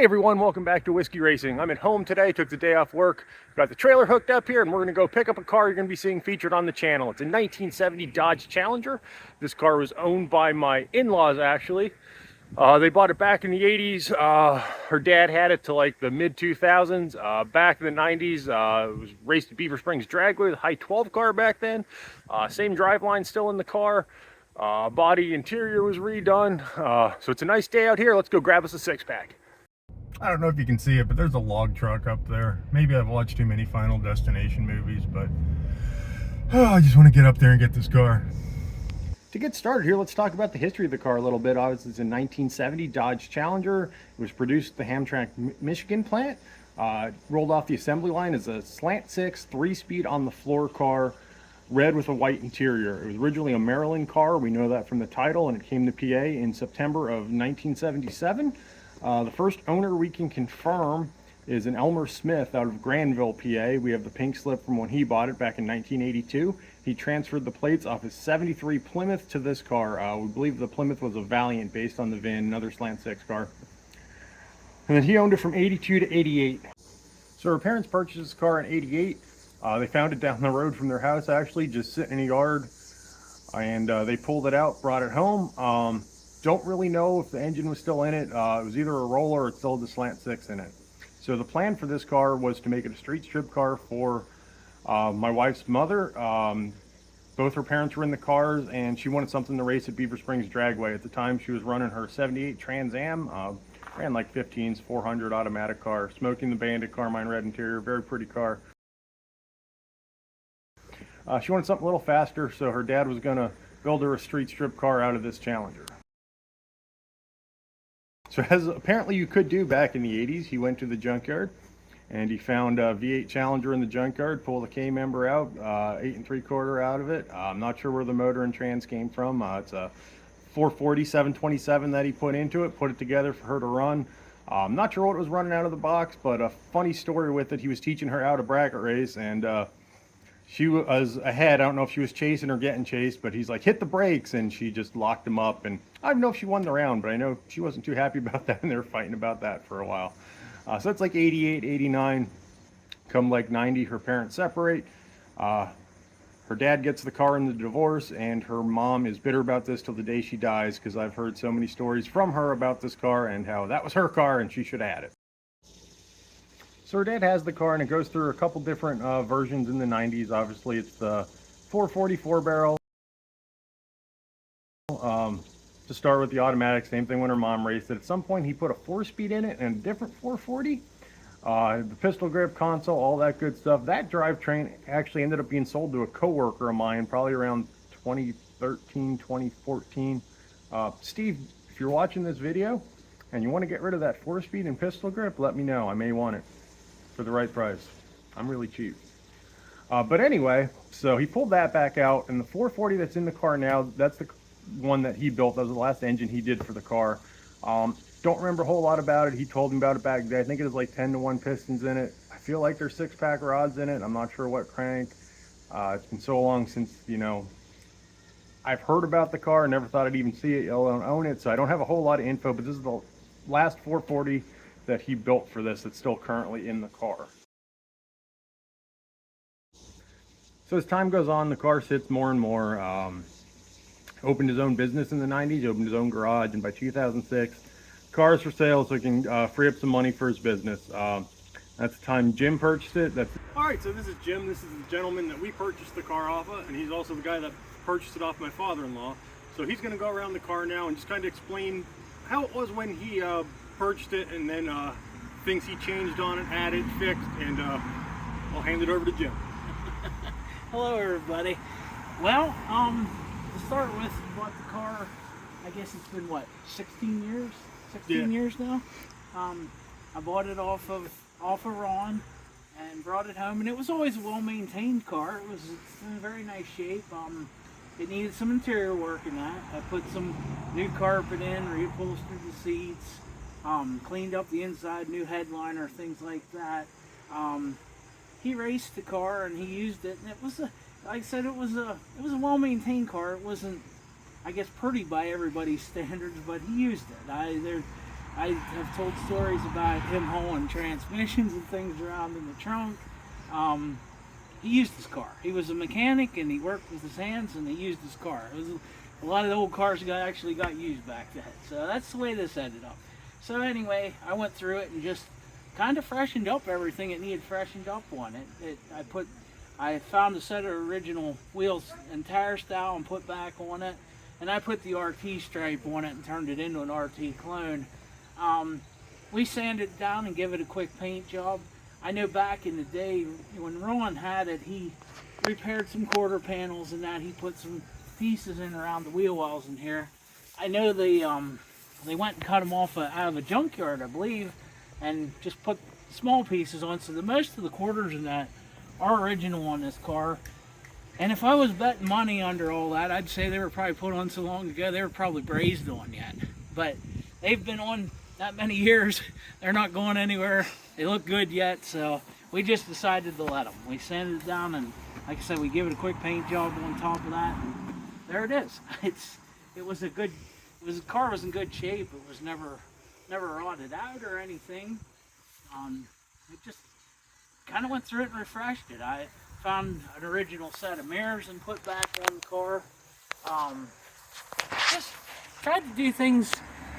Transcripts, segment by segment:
Hey everyone, welcome back to Whiskey Racing. I'm at home today, took the day off work, got the trailer hooked up here, and we're going to go pick up a car you're going to be seeing featured on the channel. It's a 1970 Dodge Challenger. This car was owned by my in-laws actually. They bought it back in the 80s. Her dad had it to like the mid-2000s. Back in the 90s, it was raced at Beaver Springs Dragway, the high 12 car back then. Same driveline still in the car. Body interior was redone. So it's a nice day out here. Let's go grab us a six-pack. I don't know if you can see it, but there's a log truck up there. Maybe I've watched too many Final Destination movies, but I just want to get up there and get this car. To get started here, let's talk about the history of the car a little bit. Obviously, it's a 1970 Dodge Challenger. It was produced at the Hamtramck, Michigan plant. Rolled off the assembly line as a slant six, 3-speed on the floor car, red with a white interior. It was originally a Maryland car. We know that from the title, and it came to PA in September of 1977. The first owner we can confirm is an Elmer Smith out of Granville, PA. We have the pink slip from when he bought it back in 1982. He transferred the plates off his 73 Plymouth to this car. We believe the Plymouth was a Valiant based on the VIN, another slant six car. And then he owned it from 82 to 88. So her parents purchased this car in 88. They found it down the road from their house actually, just sitting in a yard. And they pulled it out, brought it home. Don't really know if the engine was still in it. It was either a roller or it still had the slant six in it. So the plan for this car was to make it a street strip car for my wife's mother. Both her parents were in the cars, and she wanted something to race at Beaver Springs Dragway. At the time, she was running her 78 Trans Am. Ran like 15s, 400 automatic car. Smoking the Bandit, Carmine red interior, very pretty car. She wanted something a little faster, so her dad was going to build her a street strip car out of this Challenger. So as apparently you could do back in the 80s, he went to the junkyard and he found a V8 Challenger in the junkyard, pulled the K-member out, 8 3/4 out of it. I'm not sure where the motor and trans came from. It's a 440 727 that he put into it, put it together for her to run. I'm not sure what was running out of the box, but a funny story with it, he was teaching her how to bracket race, and she was ahead. I don't know if she was chasing or getting chased, but he's like, hit the brakes, and she just locked him up. And I don't know if she won the round, but I know she wasn't too happy about that, and they were fighting about that for a while. So that's like 88, 89. Come like 90, her parents separate. Her dad gets the car in the divorce, and her mom is bitter about this till the day she dies, because I've heard so many stories from her about this car and how that was her car and she should have had it. So her dad has the car, and it goes through a couple different versions in the 90s. Obviously, it's the 444 barrel. To start with the automatic, same thing when her mom raced it. At some point, he put a 4-speed in it and a different 440. The pistol grip, console, all that good stuff. That drivetrain actually ended up being sold to a coworker of mine, probably around 2013, 2014. Steve, if you're watching this video and you want to get rid of that 4-speed and pistol grip, let me know. I may want it for the right price. I'm really cheap. But anyway, so he pulled that back out, and the 440 that's in the car now, that's the one that he built. That was the last engine he did for the car. Don't remember a whole lot about it. He told me about it back then. I think it was like 10-to-1 pistons in it. I feel like there's 6-pack rods in it. I'm not sure what crank. It's been so long since, you know, I've heard about the car. Never thought I'd even see it, let alone own it. So I don't have a whole lot of info, but this is the last 440 that he built for this that's still currently in the car. So as time goes on, the car sits more and more. Opened his own business in the 90s, opened his own garage, and by 2006, cars for sale so he can free up some money for his business. That's the time Jim purchased it. All right, so this is Jim. This is the gentleman that we purchased the car off of, and he's also the guy that purchased it off my father-in-law. So he's going to go around the car now and just kind of explain how it was when he purchased it, and then things he changed on it, added, fixed, and I'll hand it over to Jim. Hello everybody. Well, to start with, bought the car, I guess it's been what, 16 years? 16 years now. I bought it off of Ron and brought it home, and it was always a well-maintained car. It's in very nice shape. It needed some interior work in that. I put some new carpet in, reupholstered the seats, cleaned up the inside, new headliner, things like that. He raced the car and he used it, and it was a, like I said, it was a well-maintained car. It wasn't, I guess, pretty by everybody's standards, but he used it. I have told stories about him hauling transmissions and things around in the trunk. He used his car. He was a mechanic and he worked with his hands and he used his car. It was a lot of the old cars actually got used back then. So that's the way this ended up. So anyway, I went through it and just kind of freshened up everything it needed freshened up on it. I found a set of original wheels and tire style and put back on it, and I put the RT stripe on it and turned it into an RT clone. We sanded it down and give it a quick paint job. I know back in the day when Ron had it, he repaired some quarter panels and that. He put some pieces in around the wheel wells in here. I know they went and cut them off out of a junkyard, I believe, and just put small pieces on. So the most of the quarters in that are original on this car. And if I was betting money under all that, I'd say they were probably put on so long ago they were probably brazed on yet. But they've been on that many years. They're not going anywhere. They look good yet, so we just decided to let them. We sanded it down, and like I said, we give it a quick paint job on top of that, and there it is. The car was in good shape. It was never rotted out or anything. It just kind of went through it and refreshed it. I found an original set of mirrors and put back on the car. Just tried to do things.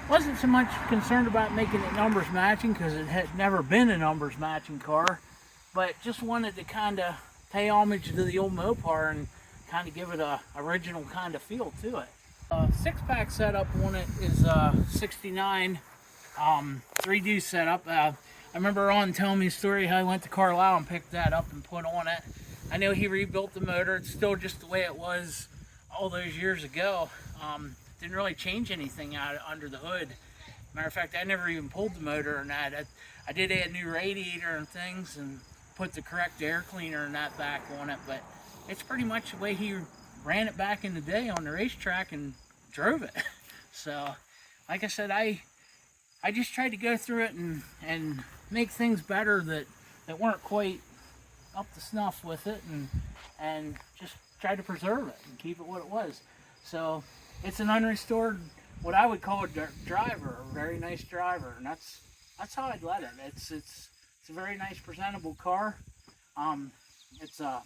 Wasn't so much concerned about making it numbers matching because it had never been a numbers matching car, but just wanted to kind of pay homage to the old Mopar and kind of give it a original kind of feel to it. 6-pack setup on it is 69 3-deuce setup. I remember Ron telling me a story how he went to Carlisle and picked that up and put on it. I know he rebuilt the motor. It's still just the way it was all those years ago. Didn't really change anything out under the hood. Matter of fact, I never even pulled the motor or that. I did add a new radiator and things and put the correct air cleaner and that back on it, but it's pretty much the way he ran it back in the day on the racetrack and drove it. So, like I said, I just tried to go through it and make things better that weren't quite up to snuff with it, and just try to preserve it and keep it what it was. So it's an unrestored, what I would call a driver, a very nice driver, and that's how I'd let it. It's a very nice, presentable car. It's a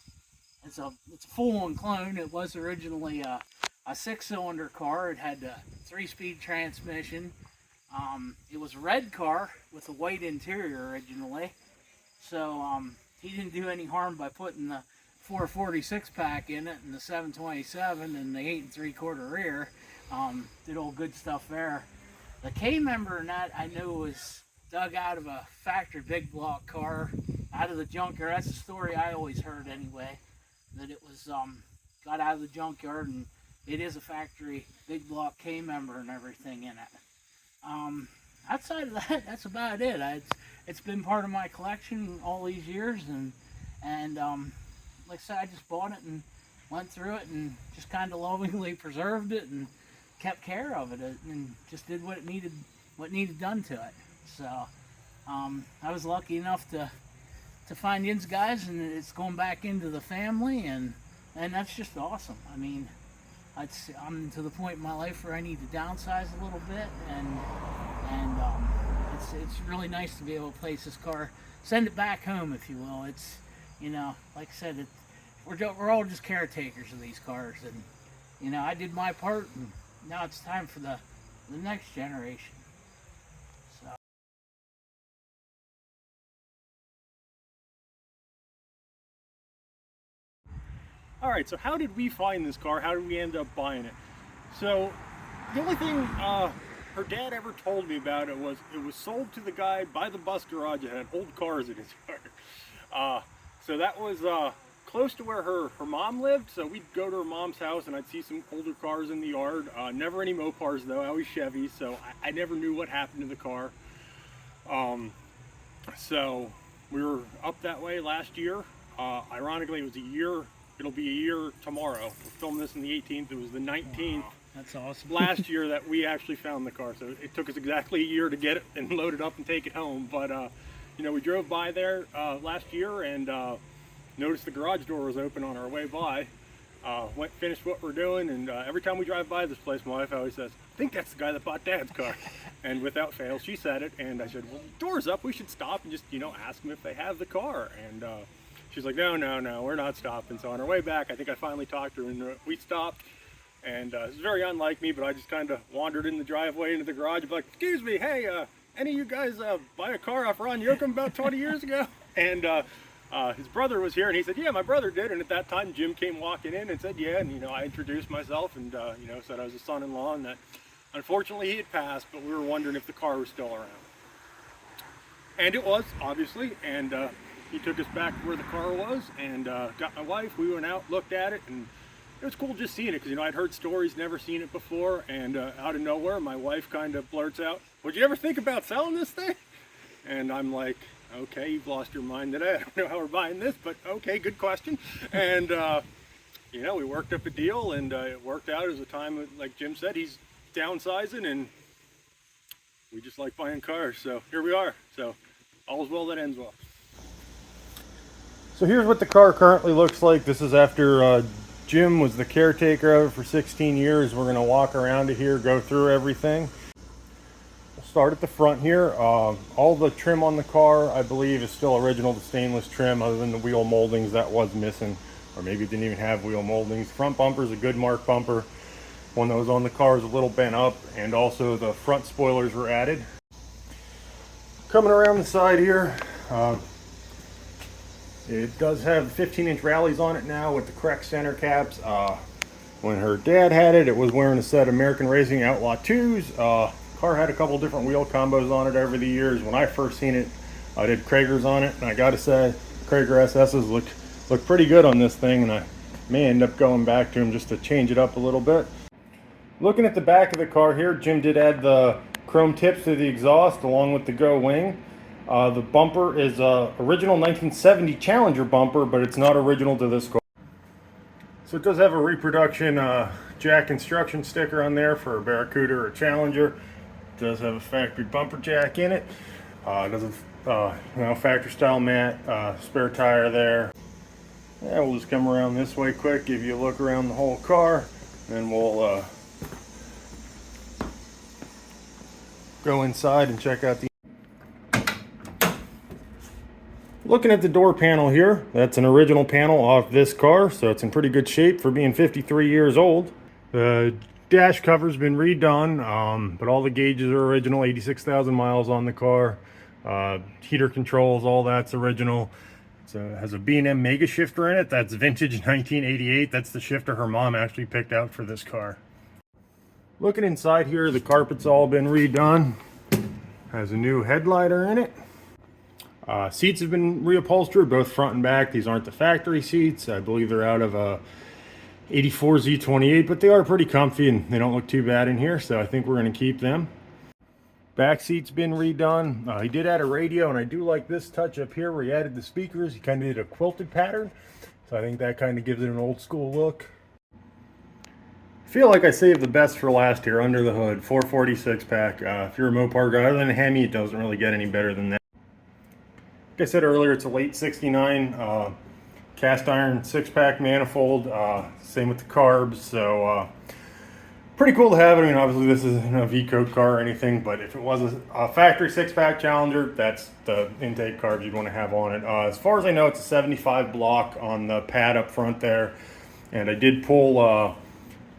full-on clone. It was originally a 6-cylinder car. It had a 3-speed transmission. It was a red car with a white interior originally. So he didn't do any harm by putting the 446 pack in it and the 727 and the 8 3/4 rear. Did all good stuff there. The K member in that I know was dug out of a factory big block car out of the junkyard. That's the story I always heard anyway, that it was got out of the junkyard and it is a factory big block K member and everything in it. Outside of that, that's about it. It's been part of my collection all these years, and like I said, I just bought it and went through it and just kind of lovingly preserved it and kept care of it and just did what needed done to it. So I was lucky enough to find these guys, and it's going back into the family, and that's just awesome. I mean, I'm to the point in my life where I need to downsize a little bit, and it's really nice to be able to place this car, send it back home, if you will. It's, you know, like I said, we're all just caretakers of these cars, and you know, I did my part, and now it's time for the next generation. So. All right, so how did we find this car? How did we end up buying it? So the only thing her dad ever told me about it was sold to the guy by the bus garage that had old cars in his yard. So that was close to where her mom lived, so we'd go to her mom's house and I'd see some older cars in the yard. Never any Mopars though, always Chevys, so I never knew what happened to the car. So we were up that way last year. Ironically, it was a year. It'll be a year tomorrow. We're filming this on the 18th. It was the 19th. Wow, that's awesome. Last year that we actually found the car. So it took us exactly a year to get it and load it up and take it home. But you know, we drove by there last year and noticed the garage door was open on our way by. Finished what we're doing, and every time we drive by this place, my wife always says, think that's the guy that bought Dad's car. And without fail, she said it. And I said, well, door's up. We should stop and just, ask them if they have the car. And she's like, no, we're not stopping. So on our way back, I think I finally talked to her and we stopped. And it's very unlike me, but I just kind of wandered in the driveway into the garage and be like, excuse me, hey, any of you guys buy a car off Ron Yocum about 20 years ago? And his brother was here, and he said, yeah, my brother did. And at that time, Jim came walking in and said, yeah. And, I introduced myself and, said I was a son-in-law and that unfortunately he had passed, but we were wondering if the car was still around. And it was, obviously. And he took us back to where the car was and got my wife. We went out, looked at it, and it was cool just seeing it because, I'd heard stories, never seen it before. And out of nowhere, my wife kind of blurts out, would you ever think about selling this thing? And I'm like, okay, you've lost your mind today. I don't know how we're buying this, but okay, good question. And, we worked up a deal and it worked out as a time, like Jim said, he's downsizing and we just like buying cars. So here we are. So all's well that ends well. So here's what the car currently looks like. This is after Jim was the caretaker of it for 16 years. We're going to walk around to here, go through everything. We'll start at the front here. All the trim on the car, I believe, is still original, the stainless trim, other than the wheel moldings that was missing, or maybe it didn't even have wheel moldings. Front bumper is a good mark bumper. One that was on the car is a little bent up, and also the front spoilers were added. Coming around the side here, it does have 15-inch rallies on it now with the correct center caps. When her dad had it, it was wearing a set of American Racing Outlaw 2s. Car had a couple different wheel combos on it over the years. When I first seen it, I did Kragers on it, and I gotta say, Krager SS's look pretty good on this thing, and I may end up going back to them just to change it up a little bit. Looking at the back of the car here, Jim did add the chrome tips to the exhaust along with the Go wing. The bumper is original 1970 Challenger bumper, but it's not original to this car. So it does have a reproduction jack instruction sticker on there for a Barracuda or a Challenger. It does have a factory bumper jack in it. It does a factory style mat, spare tire there. Yeah, we'll just come around this way quick, give you a look around the whole car, and we'll go inside and check out the... Looking at the door panel here, that's an original panel off this car, so it's in pretty good shape for being 53 years old. The dash cover's been redone, but all the gauges are original, 86,000 miles on the car. Heater controls, all that's original. It has a B&M Mega shifter in it. That's vintage 1988. That's the shifter her mom actually picked out for this car. Looking inside here, the carpet's all been redone. Has a new headlighter in it. Seats have been reupholstered, both front and back. These aren't the factory seats. I believe they're out of a 84 Z28, but they are pretty comfy and they don't look too bad in here, so I think we're going to keep them. Back seat's been redone. He did add a radio, and I do like this touch up here where he added the speakers. He kind of did a quilted pattern, so I think that kind of gives it an old school look. I feel like I saved the best for last here under the hood. 446 pack. If you're a Mopar guy, other than a Hemi, it doesn't really get any better than that. Like I said earlier, it's a late 69 cast iron 6-pack manifold. Same with the carbs, so pretty cool to have it. I mean, obviously this isn't a V-coat car or anything, but if it was a factory 6-pack Challenger, that's the intake carbs you'd want to have on it. As far as I know, it's a 75 block on the pad up front there, and I did pull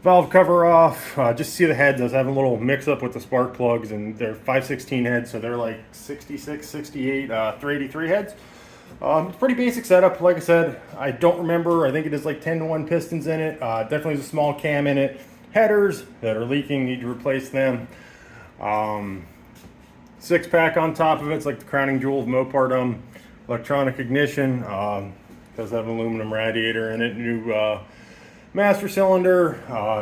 valve cover off just to see the heads. I was having a little mix up with the spark plugs, and they're 516 heads, so they're like 66, 68, 383 heads. It's pretty basic setup. Like I said, I don't remember. I think it is like 10-to-1 pistons in it. Definitely has a small cam in it. Headers that are leaking, need to replace them. 6-pack on top of it. It's like the crowning jewel of Mopardom. Electronic ignition. Does have an aluminum radiator in it. New master cylinder.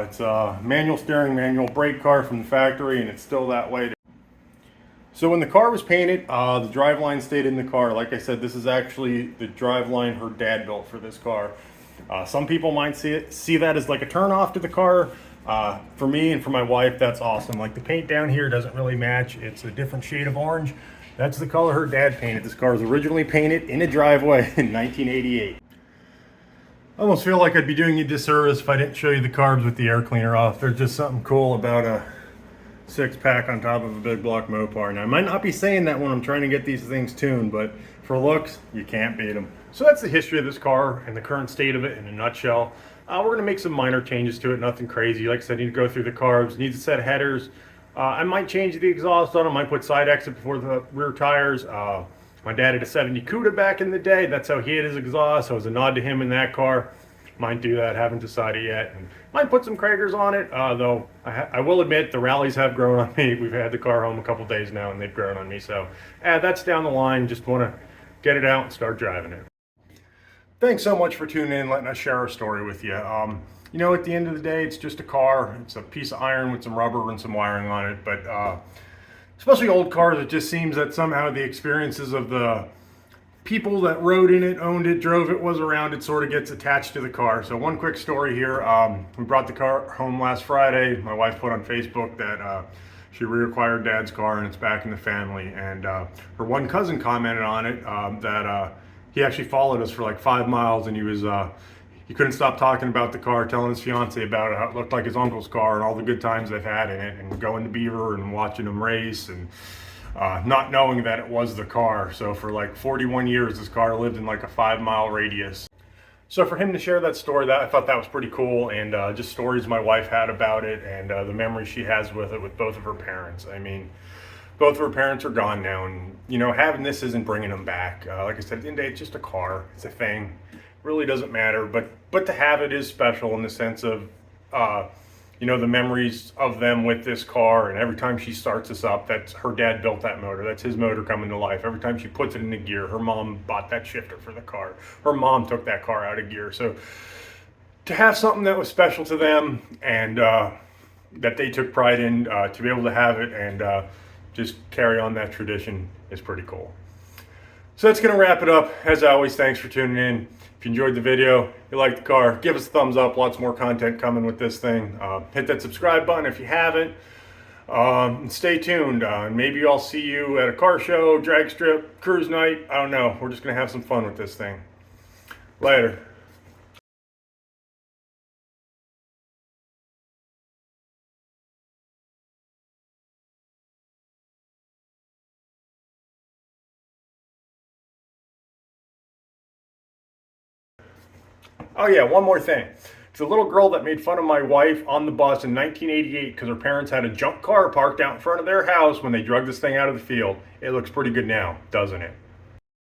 It's a manual steering, manual brake car from the factory, and it's still that way. So when the car was painted, the driveline stayed in the car. Like I said, this is actually the driveline her dad built for this car. Some people might see that as like a turn-off to the car. For me and for my wife, that's awesome. Like the paint down here doesn't really match. It's a different shade of orange. That's the color her dad painted. This car was originally painted in a driveway in 1988. I almost feel like I'd be doing you a disservice if I didn't show you the carbs with the air cleaner off. There's just something cool about 6-pack on top of a big block Mopar. Now, I might not be saying that when I'm trying to get these things tuned, but for looks, you can't beat them. So that's the history of this car and the current state of it in a nutshell. We're going to make some minor changes to it, nothing crazy. Like I said, I need to go through the carbs, needs a set of headers. I might change the exhaust on them, might put side exit before the rear tires. My dad had a 70 Cuda back in the day. That's how he had his exhaust, so it was a nod to him in that car. Might do that, haven't decided yet. And might put some Kragers on it, though I will admit the rallies have grown on me. We've had the car home a couple days now and they've grown on me. So that's down the line. Just want to get it out and start driving it. Thanks so much for tuning in, letting us share our story with you. You know, at the end of the day, it's just a car. It's a piece of iron with some rubber and some wiring on it. But especially old cars, it just seems that somehow the experiences of the people that rode in it, owned it, drove it, was around it, sort of gets attached to the car. So one quick story here. We brought the car home last Friday. My wife put on Facebook that she reacquired Dad's car and it's back in the family. And her one cousin commented on it that he actually followed us for like 5 miles, and he couldn't stop talking about the car, telling his fiance about it, how it looked like his uncle's car and all the good times they've had in it, and going to Beaver and watching them race, and not knowing that it was the car. So for like 41 years, this car lived in like a 5-mile radius. So for him to share that story, I thought that was pretty cool, and just stories my wife had about it, and the memories she has with it with both of her parents. I mean, both of her parents are gone now, and you know, having this isn't bringing them back. Like I said, at the end of the day, it's just a car. It's a thing. It really doesn't matter, but to have it is special in the sense of you know, the memories of them with this car. And every time she starts this up, that's her dad built that motor. That's his motor coming to life. Every time she puts it into gear, her mom bought that shifter for the car. Her mom took that car out of gear. So to have something that was special to them and that they took pride in, to be able to have it and just carry on that tradition is pretty cool. So that's going to wrap it up. As always, thanks for tuning in. If you enjoyed the video, you liked the car, give us a thumbs up. Lots more content coming with this thing. Hit that subscribe button if you haven't. Stay tuned. Maybe I'll see you at a car show, drag strip, cruise night. I don't know. We're just going to have some fun with this thing. Later. Oh yeah, one more thing. It's a little girl that made fun of my wife on the bus in 1988 because her parents had a junk car parked out in front of their house when they drug this thing out of the field. It looks pretty good now, doesn't it?